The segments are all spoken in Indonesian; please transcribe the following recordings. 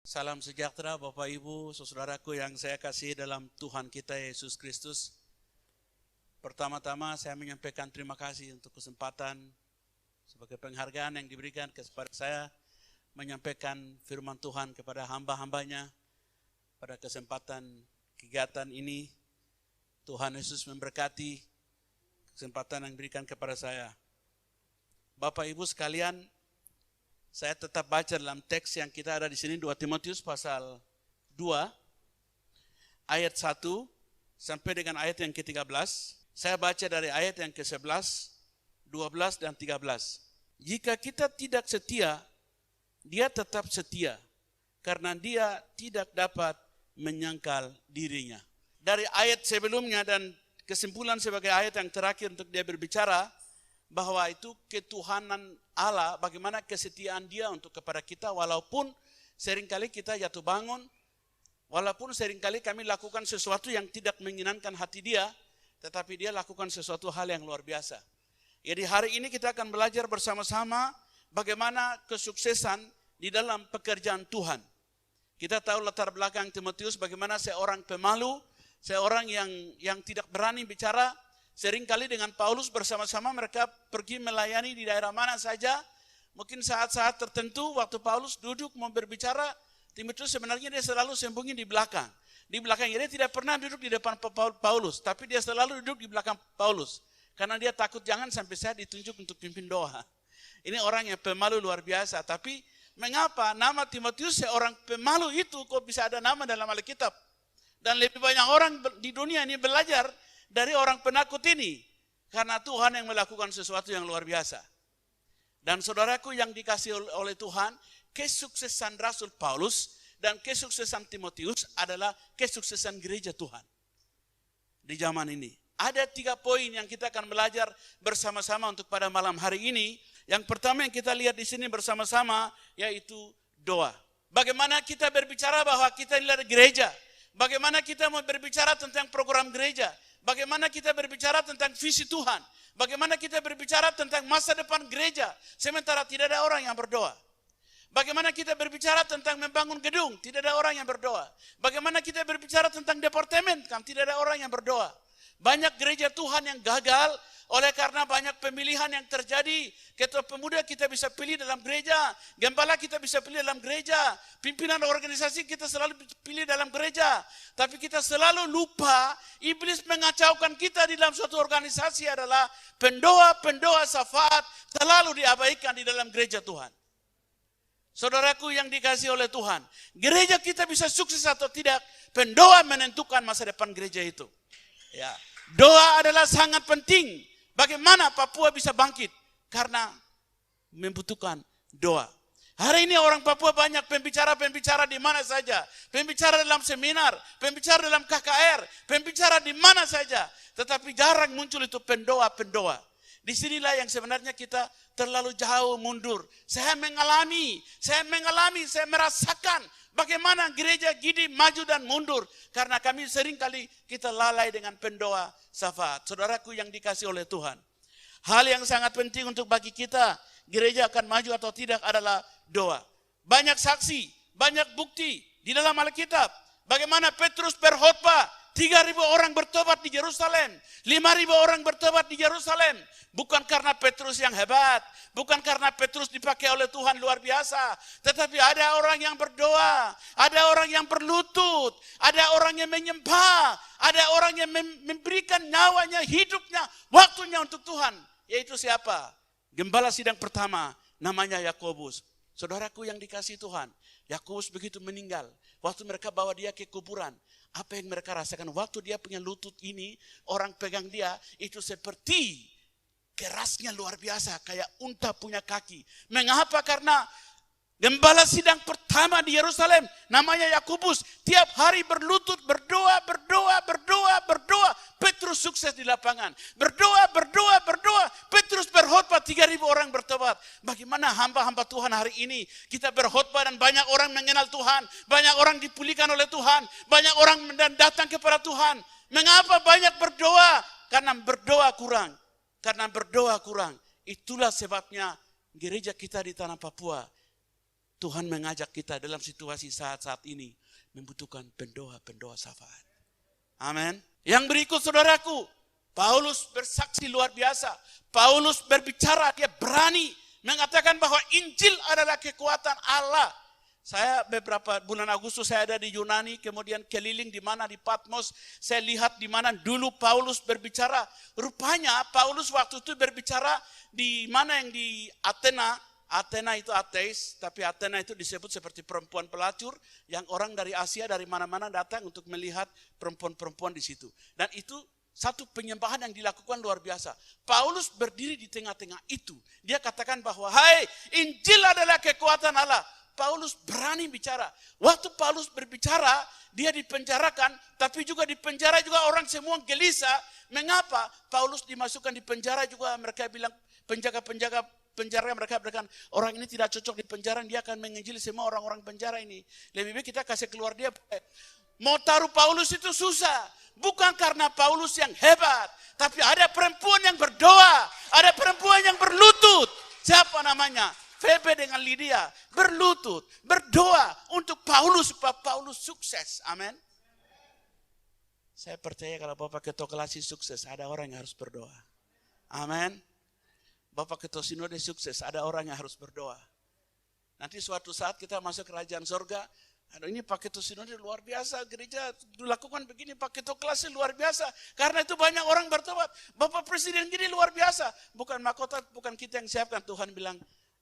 Salam sejahtera Bapak Ibu, saudaraku yang saya kasih dalam Tuhan kita Yesus Kristus. Pertama-tama saya menyampaikan terima kasih untuk kesempatan sebagai penghargaan yang diberikan kepada saya menyampaikan firman Tuhan kepada hamba-hambanya pada kesempatan kegiatan ini. Tuhan Yesus memberkati kesempatan yang diberikan kepada saya. Bapak Ibu sekalian, saya tetap baca dalam teks yang kita ada di sini 2 Timotius pasal 2 ayat 1 sampai dengan ayat yang ke-13. Saya baca dari ayat yang ke-11, 12 dan 13. Jika kita tidak setia, dia tetap setia karena dia tidak dapat menyangkal dirinya. Dari ayat sebelumnya dan kesimpulan sebagai ayat yang terakhir untuk dia berbicara bahwa itu ketuhanan Allah, bagaimana kesetiaan dia untuk kepada kita walaupun seringkali kita jatuh bangun, walaupun seringkali kami lakukan sesuatu yang tidak menyenangkan hati dia, tetapi dia lakukan sesuatu hal yang luar biasa. Jadi hari ini kita akan belajar bersama-sama bagaimana kesuksesan di dalam pekerjaan Tuhan. Kita tahu latar belakang Timotius bagaimana seorang pemalu, seorang yang tidak berani bicara. Seringkali dengan Paulus bersama-sama mereka pergi melayani di daerah mana saja. Mungkin saat-saat tertentu waktu Paulus duduk mau berbicara, Timotius sebenarnya dia selalu sembunyi di belakang. Di belakangnya dia tidak pernah duduk di depan Paulus, tapi dia selalu duduk di belakang Paulus. Karena dia takut jangan sampai saya ditunjuk untuk pimpin doa. Ini orang yang pemalu luar biasa. Tapi mengapa nama Timotius seorang pemalu itu kok bisa ada nama dalam Alkitab? Dan lebih banyak orang di dunia ini belajar dari orang penakut ini. Karena Tuhan yang melakukan sesuatu yang luar biasa. Dan saudaraku yang dikasih oleh Tuhan, kesuksesan Rasul Paulus dan kesuksesan Timotius adalah kesuksesan gereja Tuhan. Di zaman ini. Ada 3 poin yang kita akan belajar bersama-sama untuk pada malam hari ini. Yang pertama yang kita lihat di sini bersama-sama yaitu doa. Bagaimana kita berbicara bahwa kita ini adalah gereja. Bagaimana kita mau berbicara tentang program gereja. Bagaimana kita berbicara tentang visi Tuhan. Bagaimana kita berbicara tentang masa depan gereja. Sementara tidak ada orang yang berdoa. Bagaimana kita berbicara tentang membangun gedung. Tidak ada orang yang berdoa. Bagaimana kita berbicara tentang departemen. Kan tidak ada orang yang berdoa. Banyak gereja Tuhan yang gagal. Oleh karena banyak pemilihan yang terjadi. Ketua pemuda kita bisa pilih dalam gereja. Gembala kita bisa pilih dalam gereja. Pimpinan organisasi kita selalu pilih dalam gereja. Tapi kita selalu lupa. Iblis mengacaukan kita di dalam suatu organisasi adalah pendoa-pendoa syafaat selalu diabaikan di dalam gereja Tuhan. Saudaraku yang dikasihi oleh Tuhan. Gereja kita bisa sukses atau tidak. Pendoa menentukan masa depan gereja itu. Ya, doa adalah sangat penting. Bagaimana Papua bisa bangkit? Karena membutuhkan doa. Hari ini orang Papua banyak pembicara-pembicara di mana saja. Pembicara dalam seminar, pembicara dalam KKR, pembicara di mana saja. Tetapi jarang muncul itu pendoa-pendoa. Disinilah yang sebenarnya kita terlalu jauh mundur. Saya mengalami, saya merasakan bagaimana gereja Gidi maju dan mundur. Karena kami seringkali kita lalai dengan pendoa syafaat. Saudaraku yang dikasih oleh Tuhan. Hal yang sangat penting untuk bagi kita, gereja akan maju atau tidak adalah doa. Banyak saksi, banyak bukti di dalam Alkitab. Bagaimana Petrus berkhotbah, 3.000 orang bertobat di Yerusalem, 5.000 orang bertobat di Yerusalem. Bukan karena Petrus yang hebat, bukan karena Petrus dipakai oleh Tuhan luar biasa, tetapi ada orang yang berdoa, ada orang yang berlutut, ada orang yang menyembah, ada orang yang memberikan nyawanya, hidupnya, waktunya untuk Tuhan. Yaitu siapa? Gembala sidang pertama, namanya Yakobus. Saudaraku yang dikasihi Tuhan, Yakobus begitu meninggal. Waktu mereka bawa dia ke kuburan, apa yang mereka rasakan? Waktu dia punya lutut ini, orang pegang dia, itu seperti kerasnya luar biasa, kayak unta punya kaki. Mengapa? Karena gembala sidang pertama di Yerusalem, namanya Yakobus, tiap hari berlutut, berdoa. Petrus sukses di lapangan. Berdoa. Petrus berkhotbah, 3.000 orang bertobat. Bagaimana hamba-hamba Tuhan hari ini? Kita berkhotbah dan banyak orang mengenal Tuhan. Banyak orang dipulihkan oleh Tuhan. Banyak orang datang kepada Tuhan. Mengapa banyak berdoa? Karena berdoa kurang. Itulah sebabnya gereja kita di tanah Papua Tuhan mengajak kita dalam situasi saat-saat ini membutuhkan pendoa-pendoa syafaat. Amin. Yang berikut saudaraku, Paulus bersaksi luar biasa. Paulus berbicara, dia berani mengatakan bahwa Injil adalah kekuatan Allah. Saya beberapa bulan Agustus saya ada di Yunani, kemudian keliling di mana di Patmos, saya lihat di mana dulu Paulus berbicara. Rupanya Paulus waktu itu berbicara di mana yang di Athena. Athena itu ateis, tapi Athena itu disebut seperti perempuan pelacur yang orang dari Asia dari mana-mana datang untuk melihat perempuan-perempuan di situ. Dan itu satu penyembahan yang dilakukan luar biasa. Paulus berdiri di tengah-tengah itu. Dia katakan bahwa, hai, Injil adalah kekuatan Allah. Paulus berani bicara. Waktu Paulus berbicara, dia dipenjarakan, tapi juga di penjara juga orang semua gelisah. Mengapa? Paulus dimasukkan di penjara juga, mereka bilang penjaga-penjaga penjara mereka berkata, orang ini tidak cocok di penjara, dia akan menginjili semua orang-orang penjara ini. Lebih baik kita kasih keluar dia. Mau taruh Paulus itu susah. Bukan karena Paulus yang hebat, tapi ada perempuan yang berdoa, ada perempuan yang berlutut. Siapa namanya? Febe dengan Lydia berlutut, berdoa untuk Paulus supaya Paulus sukses. Amin. Saya percaya kalau Bapak Ketua Kelasi sukses, ada orang yang harus berdoa. Amin. Bapak Ketua Sinode sukses, ada orang yang harus berdoa. Nanti suatu saat kita masuk kerajaan surga, ini Pak Ketua Sinode luar biasa, gereja dilakukan begini, Pak Ketua Kelasi luar biasa. Karena itu banyak orang bertobat, Bapak Presiden gini luar biasa. Bukan mahkota, bukan kita yang siapkan. Tuhan bilang,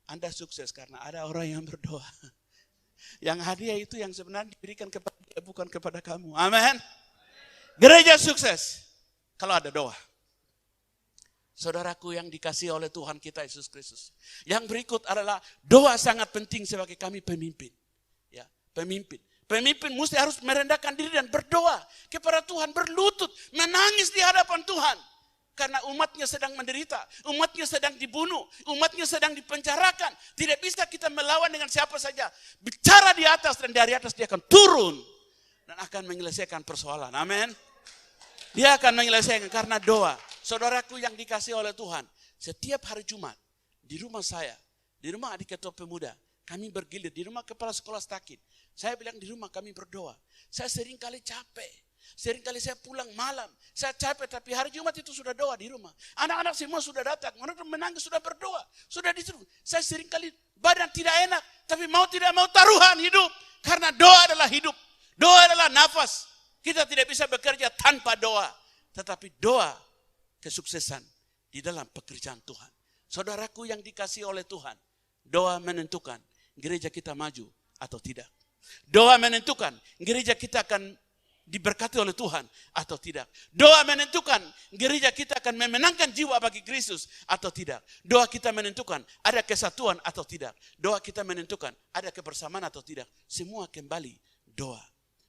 Anda sukses karena ada orang yang berdoa. Yang hadiah itu yang sebenarnya diberikan kepada dia, bukan kepada kamu. Amin. Gereja sukses kalau ada doa. Saudaraku yang dikasihi oleh Tuhan kita Yesus Kristus. Yang berikut adalah doa sangat penting sebagai kami pemimpin. Ya, pemimpin. Pemimpin mesti harus merendahkan diri dan berdoa kepada Tuhan, berlutut, menangis di hadapan Tuhan. Karena umatnya sedang menderita, umatnya sedang dibunuh, umatnya sedang dipenjarakan. Tidak bisa kita melawan dengan siapa saja. Bicara di atas dan dari atas dia akan turun dan akan menyelesaikan persoalan. Amin. Dia akan menyelesaikan karena doa. Saudaraku yang dikasihi oleh Tuhan, setiap hari Jumat di rumah saya, di rumah adik ketua pemuda, kami bergilir, di rumah kepala sekolah Stakid. Saya bilang di rumah kami berdoa. Saya sering kali capek, sering kali saya pulang malam, saya capek, tapi hari Jumat itu sudah doa di rumah. Anak-anak semua sudah datang, mereka menangis, sudah berdoa, sudah disuruh. Saya sering kali badan tidak enak, tapi mau tidak mau taruhan hidup. Karena doa adalah hidup, doa adalah nafas. Kita tidak bisa bekerja tanpa doa, tetapi doa kesuksesan di dalam pekerjaan Tuhan. Saudaraku yang dikasihi oleh Tuhan, doa menentukan gereja kita maju atau tidak. Doa menentukan gereja kita akan diberkati oleh Tuhan atau tidak. Doa menentukan gereja kita akan memenangkan jiwa bagi Kristus atau tidak. Doa kita menentukan ada kesatuan atau tidak. Doa kita menentukan ada kebersamaan atau tidak. Semua kembali doa.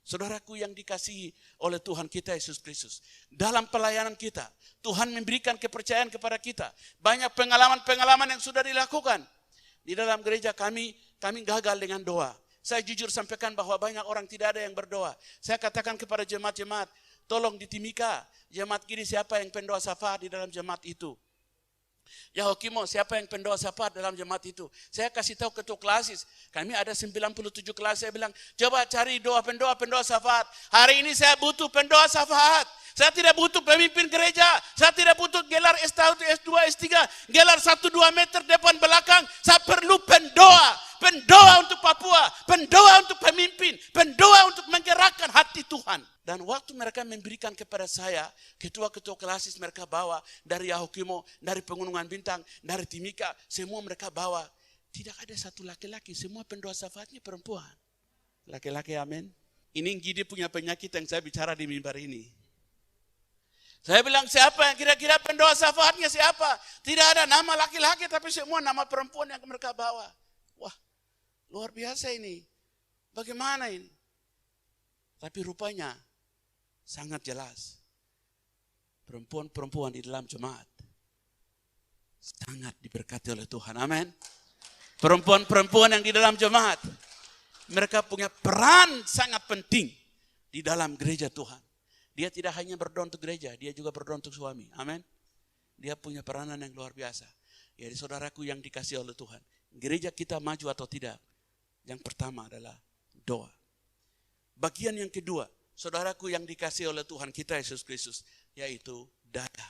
Saudaraku yang dikasihi oleh Tuhan kita Yesus Kristus. Dalam pelayanan kita, Tuhan memberikan kepercayaan kepada kita. Banyak pengalaman-pengalaman yang sudah dilakukan. Di dalam gereja kami gagal dengan doa. Saya jujur sampaikan bahwa banyak orang tidak ada yang berdoa. Saya katakan kepada jemaat-jemaat, tolong di Timika, jemaat gini siapa yang pendoa syafaat di dalam jemaat itu. Ya Hokimo, siapa yang pendoa syafaat dalam jemaat itu? Saya kasih tahu ketua klasis, kami ada 97 kelas, saya bilang, coba cari pendoa syafaat. Hari ini saya butuh pendoa syafaat. Saya tidak butuh pemimpin gereja, saya tidak butuh gelar S1, S2, S3, gelar 1-2 meter depan belakang. Saya perlu pendoa untuk Papua, pendoa untuk pemimpin, pendoa untuk menggerakkan hati Tuhan. Dan waktu mereka memberikan kepada saya, ketua-ketua klasis mereka bawa dari Yahukimo, dari Pegunungan Bintang, dari Timika, semua mereka bawa. Tidak ada satu laki-laki, semua pendoa syafaatnya perempuan. Laki-laki, amin. Ini Gidi punya penyakit yang saya bicara di mimbar ini. Saya bilang siapa yang kira-kira pendoa syafaatnya siapa? Tidak ada nama laki-laki tapi semua nama perempuan yang mereka bawa. Wah, luar biasa ini. Bagaimana ini? Tapi rupanya sangat jelas. Perempuan-perempuan di dalam jemaat sangat diberkati oleh Tuhan. Amin. Perempuan-perempuan yang di dalam jemaat, mereka punya peran sangat penting di dalam gereja Tuhan. Dia tidak hanya berdoa untuk gereja, dia juga berdoa untuk suami. Amin. Dia punya peranan yang luar biasa. Jadi saudaraku yang dikasihi oleh Tuhan, gereja kita maju atau tidak, Yang pertama adalah doa. Bagian yang kedua, saudaraku yang dikasihi oleh Tuhan kita Yesus Kristus, yaitu daya.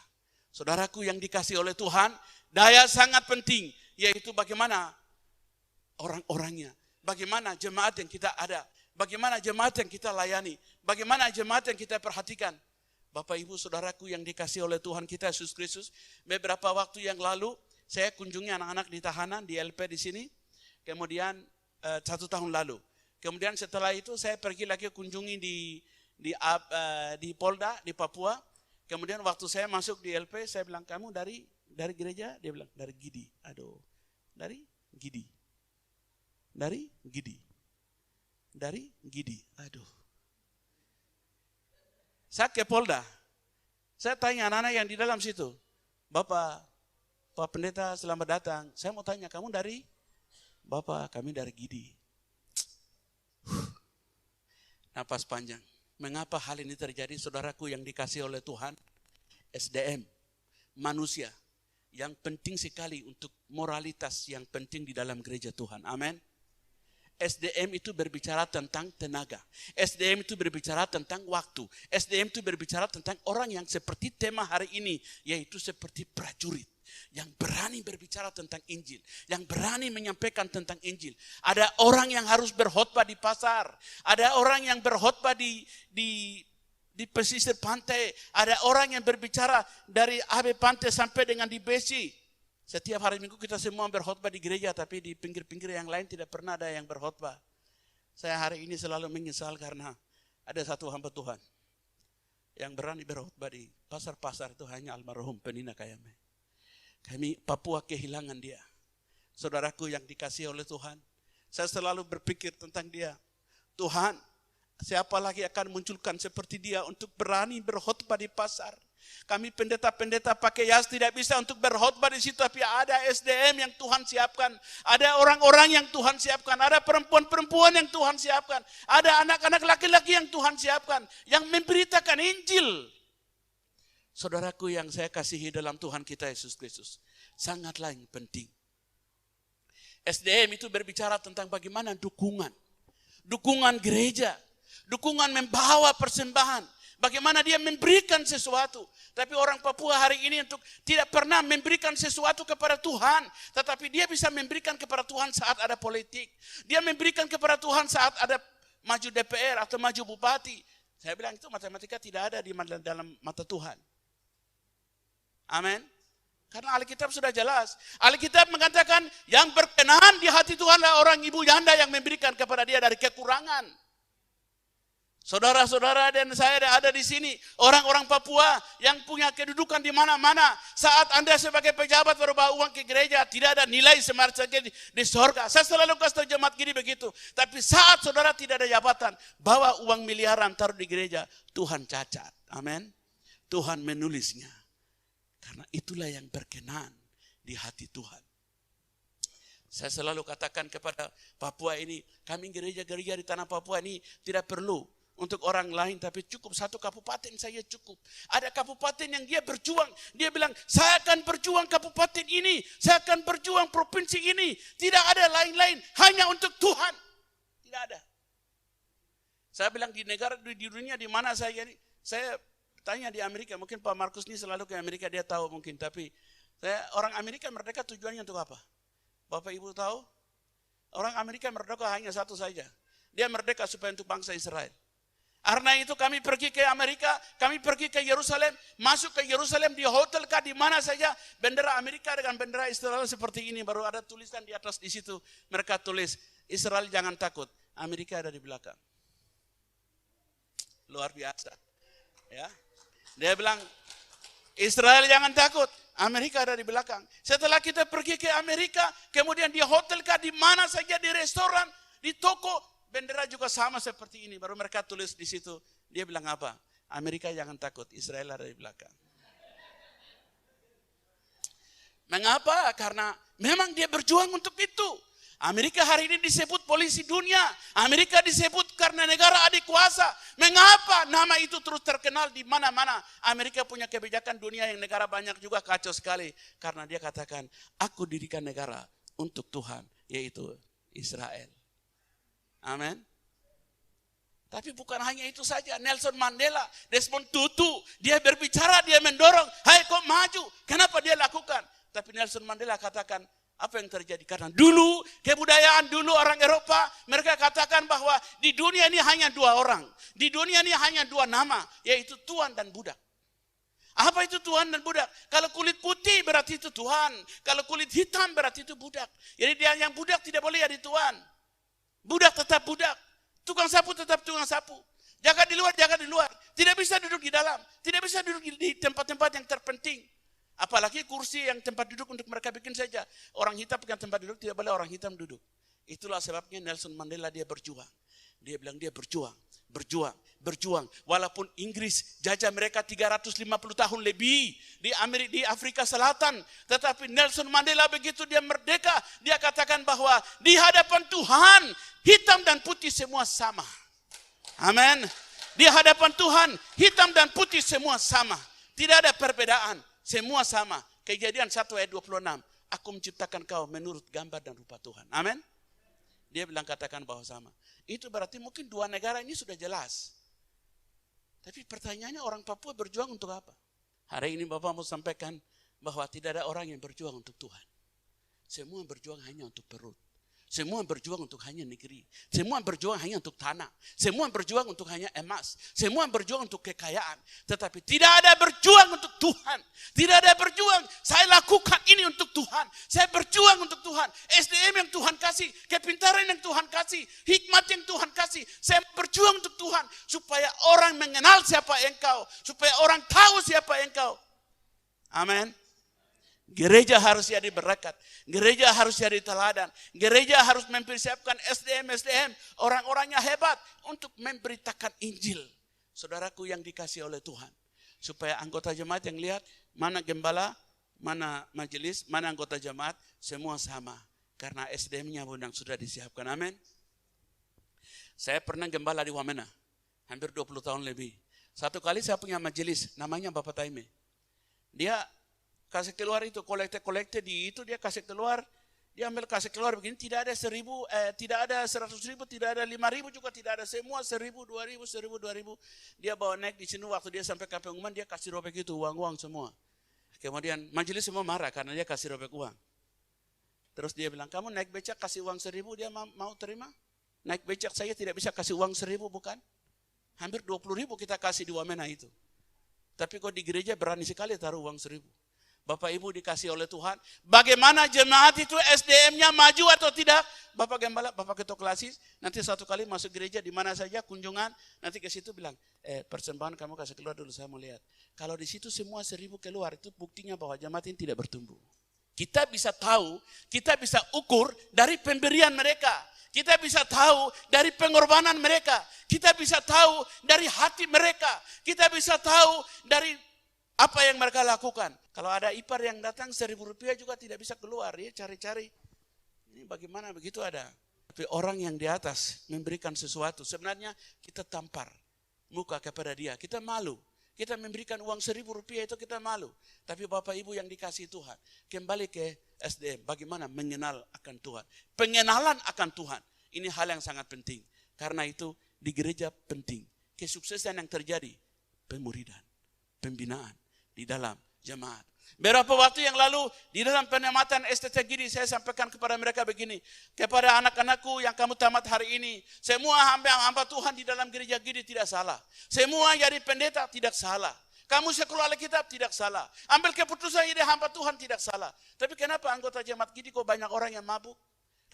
Saudaraku yang dikasihi oleh Tuhan, daya sangat penting, yaitu bagaimana orang-orangnya, bagaimana jemaat yang kita ada, bagaimana jemaat yang kita layani, bagaimana jemaat yang kita perhatikan. Bapak Ibu saudaraku yang dikasihi oleh Tuhan kita Yesus Kristus, beberapa waktu yang lalu saya kunjungi anak-anak di tahanan di LP di sini, kemudian 1 tahun lalu. Kemudian setelah itu saya pergi lagi kunjungi di Polda di Papua. Kemudian waktu saya masuk di LP, saya bilang, kamu dari gereja? Dia bilang, dari Gidi. Aduh, dari Gidi. Dari Gidi. Dari Gidi. Aduh. Saya ke Polda. Saya tanya anak-anak yang di dalam situ. Bapak Pendeta selamat datang. Saya mau tanya, kamu dari? Bapak, kami dari Gidi. Napas panjang. Mengapa hal ini terjadi, saudaraku yang dikasihi oleh Tuhan? SDM, manusia, yang penting sekali untuk moralitas yang penting di dalam gereja Tuhan. Amin. SDM itu berbicara tentang tenaga. SDM itu berbicara tentang waktu. SDM itu berbicara tentang orang yang seperti tema hari ini, yaitu seperti prajurit. Yang berani berbicara tentang Injil, yang berani menyampaikan tentang Injil. Ada orang yang harus berkhotbah di pasar, ada orang yang berkhotbah di pesisir pantai, ada orang yang berbicara dari AB Pantai sampai dengan di Besi. Setiap hari Minggu kita semua berkhotbah di gereja, tapi di pinggir-pinggir yang lain tidak pernah ada yang berkhotbah. Saya hari ini selalu menyesal karena ada satu hamba Tuhan yang berani berkhotbah di pasar-pasar, itu hanya almarhum Penina Kayame. Kami Papua kehilangan dia. Saudaraku yang dikasihi oleh Tuhan, saya selalu berpikir tentang dia. Tuhan, siapa lagi akan munculkan seperti dia untuk berani berkhotbah di pasar? Kami pendeta-pendeta pakai jas tidak bisa untuk berkhotbah di situ, tapi ada SDM yang Tuhan siapkan, ada orang-orang yang Tuhan siapkan, ada perempuan-perempuan yang Tuhan siapkan, ada anak-anak laki-laki yang Tuhan siapkan, yang memberitakan Injil. Saudaraku yang saya kasihi dalam Tuhan kita Yesus Kristus, sangatlah yang penting. SDM itu berbicara tentang bagaimana dukungan gereja, dukungan membawa persembahan, bagaimana dia memberikan sesuatu. Tapi orang Papua hari ini untuk tidak pernah memberikan sesuatu kepada Tuhan, tetapi dia bisa memberikan kepada Tuhan saat ada politik. Dia memberikan kepada Tuhan saat ada maju DPR atau maju bupati. Saya bilang itu matematika tidak ada di dalam mata Tuhan. Amin. Karena Alkitab sudah jelas. Alkitab mengatakan yang berkenan di hati Tuhanlah orang ibu janda yang memberikan kepada dia dari kekurangan. Saudara-saudara dan saya yang ada di sini, orang-orang Papua yang punya kedudukan di mana-mana. Saat Anda sebagai pejabat berbawa uang ke gereja, tidak ada nilai semacam di sorga. Saya selalu kasih tahu jemaat gini begitu. Tapi saat saudara tidak ada jabatan, bawa uang miliaran taruh di gereja, Tuhan cacat. Amin. Tuhan menulisnya. Karena itulah yang berkenan di hati Tuhan. Saya selalu katakan kepada Papua ini, kami gereja-gereja di tanah Papua ini tidak perlu untuk orang lain, tapi cukup satu kabupaten saja cukup. Ada kabupaten yang dia berjuang, dia bilang, saya akan berjuang kabupaten ini, saya akan berjuang provinsi ini. Tidak ada lain-lain, hanya untuk Tuhan. Tidak ada. Saya bilang di negara, di dunia di mana saya tanya di Amerika, mungkin Pak Markus ini selalu ke Amerika, dia tahu mungkin. Tapi orang Amerika merdeka tujuannya untuk apa? Bapak Ibu tahu? Orang Amerika merdeka hanya satu saja. Dia merdeka supaya untuk bangsa Israel. Karena itu kami pergi ke Amerika, kami pergi ke Yerusalem, masuk ke Yerusalem di hotel kah di mana saja, bendera Amerika dengan bendera Israel seperti ini, baru ada tulisan di atas di situ. Mereka tulis, Israel jangan takut, Amerika ada di belakang. Luar biasa. Ya. Dia bilang, Israel jangan takut, Amerika ada di belakang. Setelah kita pergi ke Amerika, kemudian di hotel kah, di mana saja, di restoran, di toko, bendera juga sama seperti ini. Baru mereka tulis di situ, dia bilang apa? Amerika jangan takut, Israel ada di belakang. Mengapa? Karena memang dia berjuang untuk itu. Amerika hari ini disebut polisi dunia. Amerika disebut karena negara adik kuasa. Mengapa nama itu terus terkenal di mana-mana? Amerika punya kebijakan dunia yang negara banyak juga kacau sekali. Karena dia katakan, aku dirikan negara untuk Tuhan, yaitu Israel. Amin. Tapi bukan hanya itu saja. Nelson Mandela, Desmond Tutu, dia berbicara, dia mendorong, hai kok maju. Kenapa dia lakukan? Tapi Nelson Mandela katakan, apa yang terjadi? Karena dulu, kebudayaan dulu orang Eropa, mereka katakan bahwa di dunia ini hanya dua orang. Di dunia ini hanya dua nama, yaitu Tuhan dan budak. Apa itu Tuhan dan budak? Kalau kulit putih berarti itu Tuhan. Kalau kulit hitam berarti itu budak. Jadi dia yang budak tidak boleh jadi Tuhan. Budak tetap budak. Tukang sapu tetap tukang sapu. Jaga di luar, jaga di luar. Tidak bisa duduk di dalam. Tidak bisa duduk di tempat-tempat yang terpenting. Apalagi kursi yang tempat duduk untuk mereka bikin saja. Orang hitam bukan tempat duduk, tidak boleh orang hitam duduk. Itulah sebabnya Nelson Mandela dia berjuang. Dia bilang dia berjuang. Walaupun Inggris jajah mereka 350 tahun lebih di Afrika Selatan. Tetapi Nelson Mandela begitu dia merdeka, dia katakan bahwa di hadapan Tuhan, hitam dan putih semua sama. Amin. Di hadapan Tuhan, hitam dan putih semua sama. Tidak ada perbedaan, semua sama. Kejadian 1 ayat 26. Aku menciptakan kau menurut gambar dan rupa Tuhan. Amin. Dia bilang katakan bahwa sama. Itu berarti mungkin dua negara ini sudah jelas. Tapi pertanyaannya orang Papua berjuang untuk apa? Hari ini Bapak mau sampaikan bahwa tidak ada orang yang berjuang untuk Tuhan. Semua berjuang hanya untuk perut. Semua berjuang untuk hanya negeri. Semua berjuang hanya untuk tanah. Semua berjuang untuk hanya emas. Semua berjuang untuk kekayaan. Tetapi tidak ada berjuang untuk Tuhan. Tidak ada berjuang, saya lakukan ini untuk Tuhan. Saya berjuang untuk Tuhan. SDM yang Tuhan kasih, kepintaran yang Tuhan kasih, hikmat yang Tuhan kasih. Saya berjuang untuk Tuhan. Supaya orang mengenal siapa engkau. Supaya orang tahu siapa engkau. Amin. Gereja harus jadi berkat. Gereja harus jadi teladan. Gereja harus mempersiapkan SDM orang-orangnya hebat untuk memberitakan Injil. Saudaraku yang dikasih oleh Tuhan. Supaya anggota jemaat yang lihat mana gembala, mana majelis, mana anggota jemaat, semua sama. Karena SDM-nya yang sudah disiapkan. Amin. Saya pernah gembala di Wamena. Hampir 20 tahun lebih. Satu kali saya punya majelis, namanya Bapak Taime. Dia kasih keluar itu, kolekte di itu dia kasih keluar, dia ambil kasih keluar begini, tidak ada 1.000, tidak ada 100.000, tidak ada 5.000 juga tidak ada, semua 1.000, 2.000, 1.000, 2.000. Dia bawa naik di sini waktu dia sampai ke pengumuman dia kasih robek itu uang semua. Kemudian majelis semua marah karena dia kasih robek uang. Terus dia bilang, kamu naik becak kasih uang 1.000, dia mau terima? Naik becak saya tidak bisa kasih uang 1.000 bukan? Hampir 20.000 kita kasih di Wamena itu. Tapi kok di gereja berani sekali taruh uang 1.000. Bapak Ibu dikasih oleh Tuhan. Bagaimana jemaat itu SDM-nya maju atau tidak? Bapak Gembala, Bapak Ketua Klasis, nanti satu kali masuk gereja di mana saja kunjungan, nanti ke situ bilang, persembahan kamu kasih keluar dulu, saya mau lihat. Kalau di situ semua 1.000 keluar, itu buktinya bahwa jemaat ini tidak bertumbuh. Kita bisa tahu, kita bisa ukur dari pemberian mereka. Kita bisa tahu dari pengorbanan mereka. Kita bisa tahu dari hati mereka. Kita bisa tahu dari apa yang mereka lakukan. Kalau ada ipar yang datang 1.000 rupiah juga tidak bisa keluar. Ya cari-cari. Ini bagaimana begitu ada. Tapi orang yang di atas memberikan sesuatu. Sebenarnya kita tampar muka kepada dia. Kita malu. Kita memberikan uang 1.000 rupiah itu kita malu. Tapi Bapak Ibu yang dikasih Tuhan. Kembali ke SDM. Bagaimana mengenal akan Tuhan. Pengenalan akan Tuhan. Ini hal yang sangat penting. Karena itu di gereja penting. Kesuksesan yang terjadi. Pemuridan. Pembinaan. Di dalam jemaat. Beberapa waktu yang lalu di dalam pengamatan STT Gidi saya sampaikan kepada mereka begini. Kepada anak-anakku yang kamu tamat hari ini. Semua hamba Tuhan di dalam gereja Gidi tidak salah. Semua jadi pendeta tidak salah. Kamu sekolah Alkitab tidak salah. Ambil keputusan jadi hamba Tuhan tidak salah. Tapi kenapa anggota jemaat Gidi kok banyak orang yang mabuk?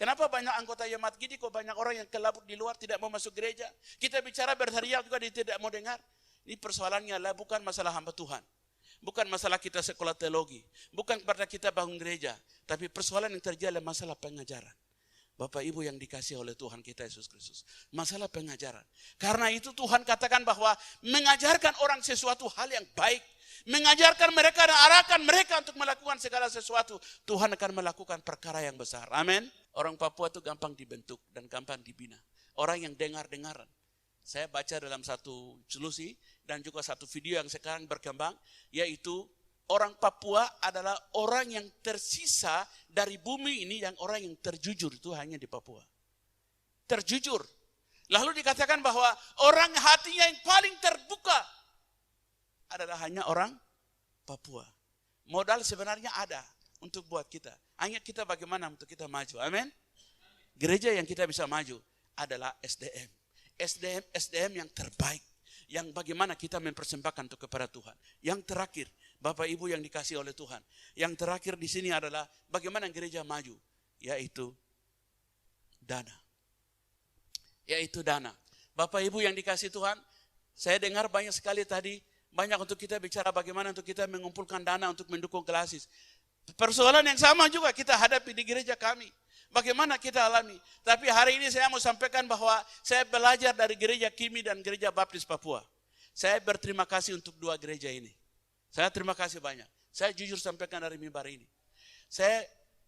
Kenapa banyak anggota jemaat Gidi kok banyak orang yang kelabut di luar tidak mau masuk gereja? Kita bicara berteriak juga dia tidak mau dengar. Ini persoalannya adalah bukan masalah hamba Tuhan. Bukan masalah kita sekolah teologi. Bukan pada kita bangun gereja. Tapi persoalan yang terjadi adalah masalah pengajaran. Bapak Ibu yang dikasih oleh Tuhan kita Yesus Kristus. Masalah pengajaran. Karena itu Tuhan katakan bahwa mengajarkan orang sesuatu hal yang baik. Mengajarkan mereka dan arahkan mereka untuk melakukan segala sesuatu. Tuhan akan melakukan perkara yang besar. Amin. Orang Papua itu gampang dibentuk dan gampang dibina. Orang yang dengar-dengaran. Saya baca dalam satu solusi dan juga satu video yang sekarang berkembang, yaitu orang Papua adalah orang yang tersisa dari bumi ini, yang orang yang terjujur itu hanya di Papua. Terjujur, Lalu dikatakan bahwa orang hatinya yang paling terbuka adalah hanya orang Papua. Modal sebenarnya ada untuk buat kita. Hanya kita bagaimana untuk kita maju. Amin. Gereja yang kita bisa maju adalah SDM. SDM yang terbaik. Yang bagaimana kita mempersembahkan untuk kepada Tuhan. Yang terakhir, Bapak Ibu yang dikasih oleh Tuhan. Yang terakhir di sini adalah bagaimana gereja maju. Yaitu dana. Yaitu dana. Bapak Ibu yang dikasih Tuhan, saya dengar banyak sekali tadi, banyak untuk kita bicara bagaimana untuk kita mengumpulkan dana untuk mendukung Gelasis. Persoalan yang sama juga kita hadapi di gereja kami. Bagaimana kita alami. Tapi hari ini saya mau sampaikan bahwa saya belajar dari gereja Kimi dan gereja Baptis Papua. Saya berterima kasih untuk dua gereja ini. Saya terima kasih banyak. Saya jujur sampaikan dari mimbar ini.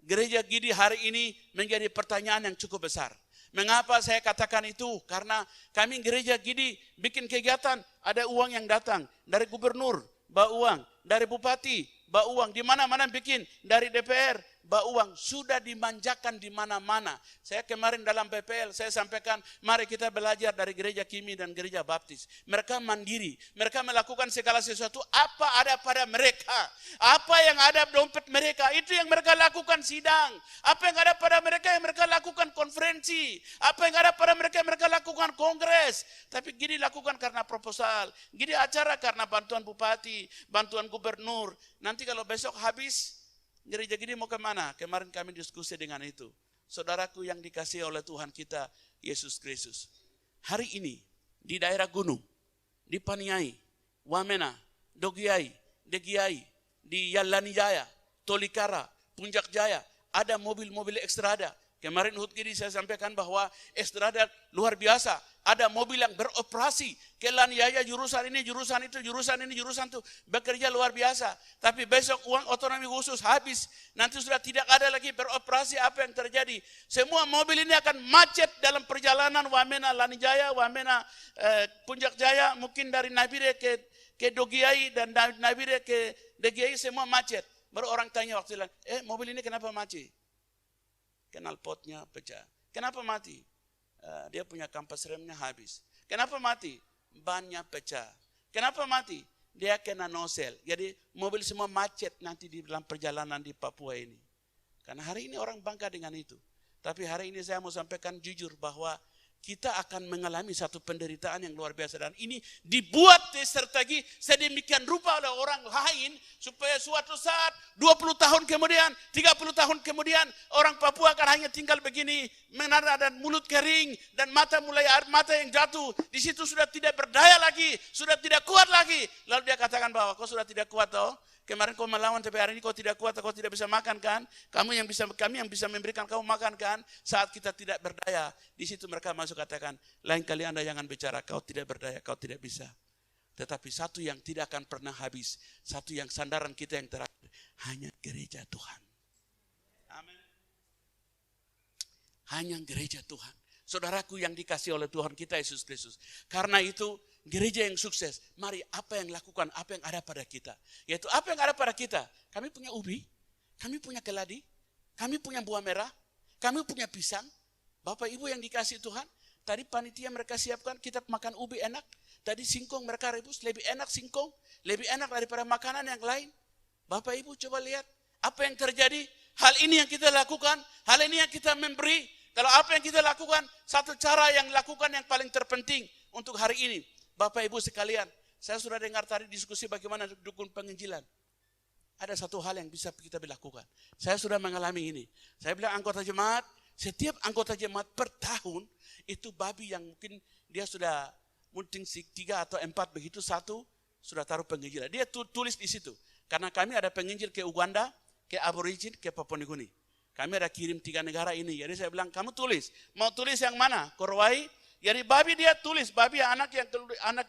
Gereja Gidi hari ini menjadi pertanyaan yang cukup besar. Mengapa saya katakan itu? Karena kami gereja Gidi bikin kegiatan, ada uang yang datang dari gubernur, bawa uang, dari bupati, bawa uang, di mana-mana bikin, dari DPR, bawa uang, sudah dimanjakan di mana-mana. Saya kemarin dalam PPL, saya sampaikan, mari kita belajar dari gereja Kimi dan gereja Baptis. Mereka mandiri, mereka melakukan segala sesuatu, apa ada pada mereka, apa yang ada dompet mereka, itu yang mereka lakukan sidang. Apa yang ada pada mereka, yang mereka lakukan konferensi. Apa yang ada pada mereka, yang mereka lakukan kongres. Tapi Gidi lakukan karena proposal, Gidi acara karena bantuan bupati, bantuan gubernur. Nanti kalau besok habis, gereja Gidi mau kemana? Kemarin kami diskusi dengan itu. Saudaraku yang dikasihi oleh Tuhan kita, Yesus Kristus. Hari ini, di daerah gunung, di Paniai, Wamena, Dogiai, Degiai, di Yalanijaya, Tolikara, Puncak Jaya, ada mobil-mobil ekstrada. Kemarin Hut Gidi saya sampaikan bahwa ekstrada luar biasa. Ada mobil yang beroperasi. Ke Lanijaya jurusan ini, jurusan itu, jurusan ini, jurusan itu. Bekerja luar biasa. Tapi besok uang otonomi khusus habis. Nanti sudah tidak ada lagi beroperasi. Apa yang terjadi? Semua mobil ini akan macet dalam perjalanan Wamena, Lanijaya, Wamena, Puncak Jaya. Mungkin dari Nabire ke Dogiai dan Nabire ke Degiai semua macet. Baru orang tanya waktu itu, mobil ini kenapa macet? Knalpotnya pecah. Kenapa mati? Dia punya kampas remnya habis. Kenapa mati? Bannya pecah. Kenapa mati? Dia kena nosel. Jadi mobil semua macet nanti di dalam perjalanan di Papua ini. Karena hari ini orang bangga dengan itu. Tapi hari ini saya mau sampaikan jujur bahwa kita akan mengalami satu penderitaan yang luar biasa. Dan ini dibuat strategi sedemikian rupa oleh orang lain. Supaya suatu saat 20 tahun kemudian, 30 tahun kemudian, orang Papua akan hanya tinggal begini. Menara dan mulut kering. Dan mata mulai air mata yang jatuh. Di situ sudah tidak berdaya lagi. Sudah tidak kuat lagi. Lalu dia katakan bahwa kau sudah tidak kuat toh. Kemarin kau melawan tapi hari ini kau tidak kuat, kau tidak bisa makan kan? Kami yang bisa memberikan kamu makan kan? Saat kita tidak berdaya, di situ mereka masuk katakan, lain kali Anda jangan bicara kau tidak berdaya, kau tidak bisa. Tetapi satu yang tidak akan pernah habis, satu yang sandaran kita yang terakhir, hanya gereja Tuhan. Amin. Hanya gereja Tuhan. Saudaraku yang dikasih oleh Tuhan kita Yesus Kristus. Karena itu gereja yang sukses, mari apa yang lakukan, apa yang ada pada kita. Yaitu apa yang ada pada kita. Kami punya ubi, kami punya keladi, kami punya buah merah, kami punya pisang. Bapak Ibu yang dikasih Tuhan, tadi panitia mereka siapkan, kita makan ubi enak. Tadi singkong mereka rebus, lebih enak singkong, lebih enak daripada makanan yang lain. Bapak Ibu coba lihat, apa yang terjadi, hal ini yang kita lakukan, hal ini yang kita memberi. Kalau apa yang kita lakukan, satu cara yang lakukan yang paling terpenting untuk hari ini. Bapak Ibu sekalian, saya sudah dengar tadi diskusi bagaimana dukung penginjilan. Ada satu hal yang bisa kita lakukan. Saya sudah mengalami ini. Saya bilang anggota jemaat, setiap anggota jemaat per tahun, itu babi yang mungkin dia sudah mungkin 3 atau 4 begitu, satu sudah taruh penginjilan. Dia tulis di situ. Karena kami ada penginjil ke Uganda, ke Aborigin, ke Papua Nugini. Kami ada kirim 3 negara ini. Jadi saya bilang, kamu tulis. Mau tulis yang mana? Korowai? Jadi babi dia tulis, babi anak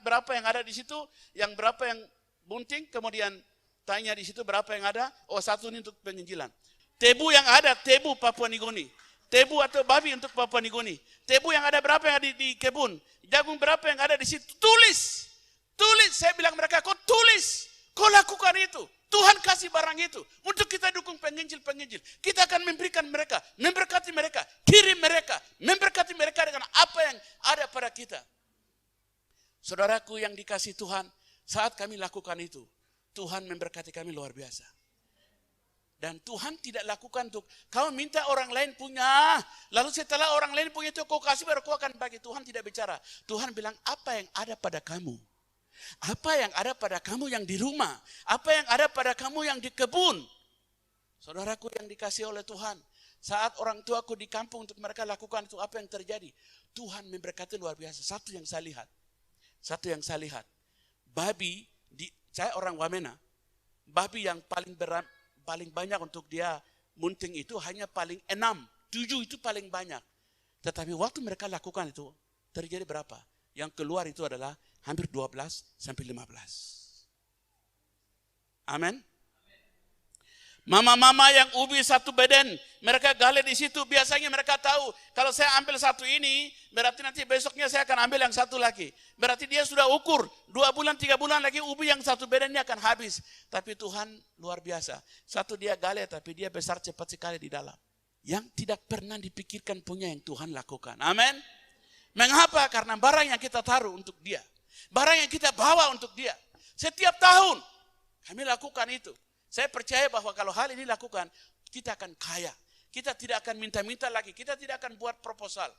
berapa yang ada di situ, yang berapa yang bunting, kemudian tanya di situ berapa yang ada, oh satu ini untuk penginjilan. Tebu yang ada, tebu Papua Nugini. Tebu atau babi untuk Papua Nugini. Tebu yang ada berapa yang ada di kebun, jagung berapa yang ada di situ, tulis. Tulis, saya bilang mereka, kau tulis, kau lakukan itu. Tuhan kasih barang itu untuk kita dukung penginjil-penginjil. Kita akan memberikan mereka, memberkati mereka, kirim mereka, memberkati mereka dengan apa yang ada pada Saudaraku yang dikasih Tuhan, saat kami lakukan itu, Tuhan memberkati kami luar biasa. Dan Tuhan tidak lakukan untuk kau minta orang lain punya, lalu setelah orang lain punya itu kau kasih baru kau akan bagi. Tuhan tidak bicara. Tuhan bilang apa yang ada pada kamu. Apa yang ada pada kamu yang di rumah. Apa yang ada pada kamu yang di kebun. Saudaraku yang dikasih oleh Tuhan. Saat orang tuaku di kampung untuk mereka lakukan itu, apa yang terjadi? Tuhan memberkati luar biasa. Satu yang saya lihat. Babi, saya orang Wamena. Babi yang paling banyak untuk dia munting itu hanya paling 6. 7 itu paling banyak. Tetapi waktu mereka lakukan itu, terjadi berapa? Yang keluar itu adalah hampir 12 sampai 15. Amin. Mama-mama yang ubi satu badan, mereka gali di situ. Biasanya mereka tahu, kalau saya ambil satu ini, berarti nanti besoknya saya akan ambil yang satu lagi. Berarti dia sudah ukur, 2 bulan, 3 bulan lagi ubi yang satu badan ini akan habis. Tapi Tuhan luar biasa. Satu dia gali, tapi dia besar cepat sekali di dalam. Yang tidak pernah dipikirkan punya yang Tuhan lakukan. Amin. Mengapa? Karena barang yang kita taruh untuk dia. Barang yang kita bawa untuk dia. Setiap tahun kami lakukan itu. Saya percaya bahwa kalau hal ini lakukan, kita akan kaya. Kita tidak akan minta-minta lagi. Kita tidak akan buat proposal.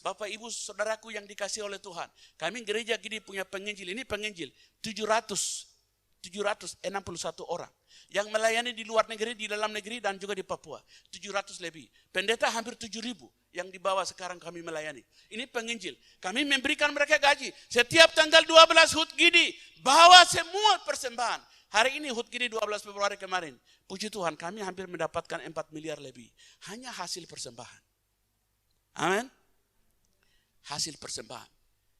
Bapak, Ibu, Saudaraku yang dikasih oleh Tuhan. Kami gereja gini punya penginjil. Ini penginjil. 761 orang. Yang melayani di luar negeri, di dalam negeri, dan juga di Papua. 700 lebih. Pendeta hampir 7.000 yang dibawa sekarang kami melayani. Ini penginjil. Kami memberikan mereka gaji. Setiap tanggal 12 HUT Gidi, bawa semua persembahan. Hari ini HUT Gidi 12 Februari kemarin. Puji Tuhan, kami hampir mendapatkan 4 miliar lebih. Hanya hasil persembahan. Amin. Hasil persembahan.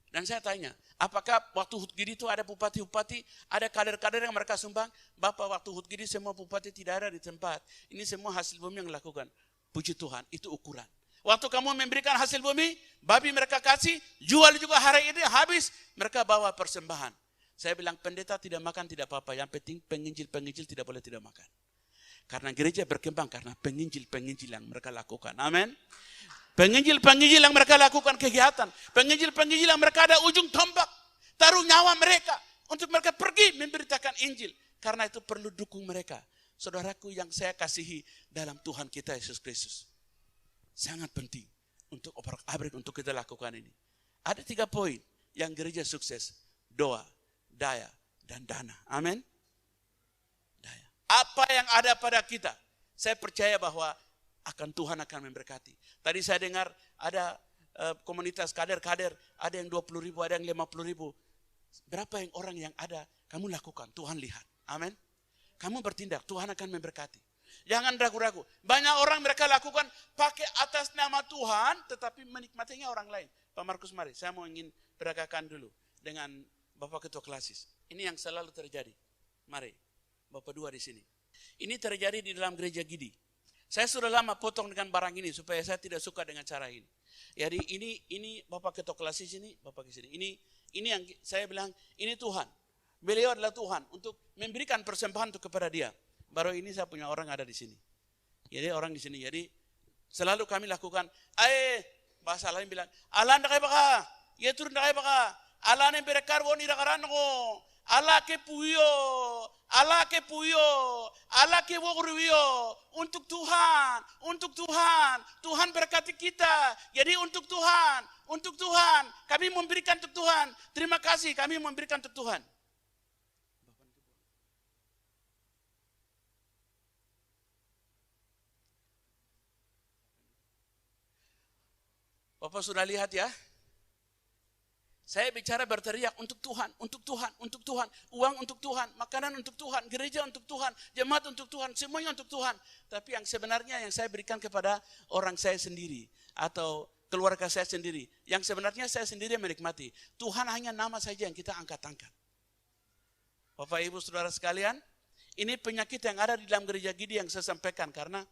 Dan saya tanya, apakah waktu HUT Gidi itu ada bupati-bupati, ada kader-kader yang mereka sumbang? Bapak, waktu HUT Gidi semua bupati tidak ada di tempat. Ini semua hasil bumi yang lakukan. Puji Tuhan, itu ukuran. Waktu kamu memberikan hasil bumi, babi mereka kasih, jual juga hari ini habis, mereka bawa persembahan. Saya bilang pendeta tidak makan tidak apa-apa, yang penting penginjil-penginjil tidak boleh tidak makan. Karena gereja berkembang karena penginjil-penginjil yang mereka lakukan. Amin. Penginjil-penginjil yang mereka lakukan kegiatan. Penginjil-penginjil yang mereka ada ujung tombak. Taruh nyawa mereka untuk mereka pergi memberitakan Injil. Karena itu perlu dukung mereka. Saudaraku yang saya kasihi dalam Tuhan kita Yesus Kristus. Sangat penting untuk operak-abrik untuk kita lakukan ini. Ada 3 poin yang gereja sukses. Doa, daya, dan dana. Amin. Daya. Apa yang ada pada kita, saya percaya bahwa Tuhan akan memberkati. Tadi saya dengar ada komunitas kader-kader, ada yang 20.000, ada yang 50.000. Berapa yang orang yang ada, kamu lakukan, Tuhan lihat. Amin. Kamu bertindak, Tuhan akan memberkati. Jangan ragu-ragu. Banyak orang mereka lakukan pakai atas nama Tuhan, tetapi menikmatinya orang lain. Pak Markus, mari, saya mau ingin peragakan dulu dengan Bapak Ketua Klasis. Ini yang selalu terjadi. Mari, Bapak 2 di sini. Ini terjadi di dalam gereja Gidi. Saya sudah lama potong dengan barang ini supaya saya tidak suka dengan cara ini. Jadi ini Bapak Ketua Klasis ini, Bapak ke sini. Ini yang saya bilang, ini Tuhan. Beliau adalah Tuhan untuk memberikan persembahan untuk kepada dia. Baru ini saya punya orang ada di sini. Jadi orang di sini. Jadi selalu kami lakukan, bahasa lain bilang, Allah ndak baka, ya turun ndak baka. Allah ne berekar woni rakaran ko. Allah ke puyo. Allah ke puyo. Allah ke wogruyo. Untuk Tuhan. Untuk Tuhan. Tuhan berkati kita. Jadi untuk Tuhan. Untuk Tuhan. Kami memberikan untuk Tuhan. Terima kasih kami memberikan untuk Tuhan. Bapak sudah lihat ya? Saya bicara berteriak untuk Tuhan, untuk Tuhan, untuk Tuhan. Uang untuk Tuhan, makanan untuk Tuhan, gereja untuk Tuhan, jemaat untuk Tuhan, semuanya untuk Tuhan. Tapi yang sebenarnya yang saya berikan kepada orang saya sendiri. Atau keluarga saya sendiri. Yang sebenarnya saya sendiri menikmati. Tuhan hanya nama saja yang kita angkat-angkat. Bapak, Ibu, Saudara sekalian. Ini penyakit yang ada di dalam gereja Gidi yang saya sampaikan. Karena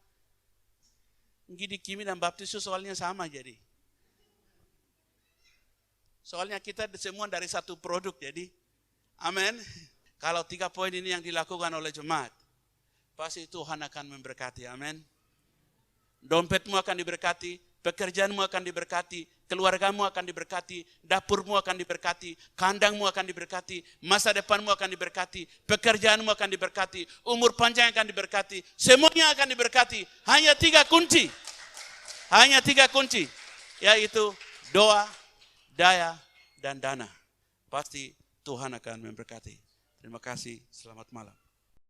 Gidi Kimi dan Baptis soalnya sama jadi. Soalnya kita semua dari satu produk, jadi amin. Kalau 3 poin ini yang dilakukan oleh jemaat, pasti Tuhan akan memberkati, amin. Dompetmu akan diberkati, pekerjaanmu akan diberkati, keluargamu akan diberkati, dapurmu akan diberkati, kandangmu akan diberkati, masa depanmu akan diberkati, pekerjaanmu akan diberkati, umur panjang akan diberkati, semuanya akan diberkati. Hanya 3 kunci. Hanya 3 kunci, yaitu doa, daya, dan dana. Pasti Tuhan akan memberkati. Terima kasih, selamat malam.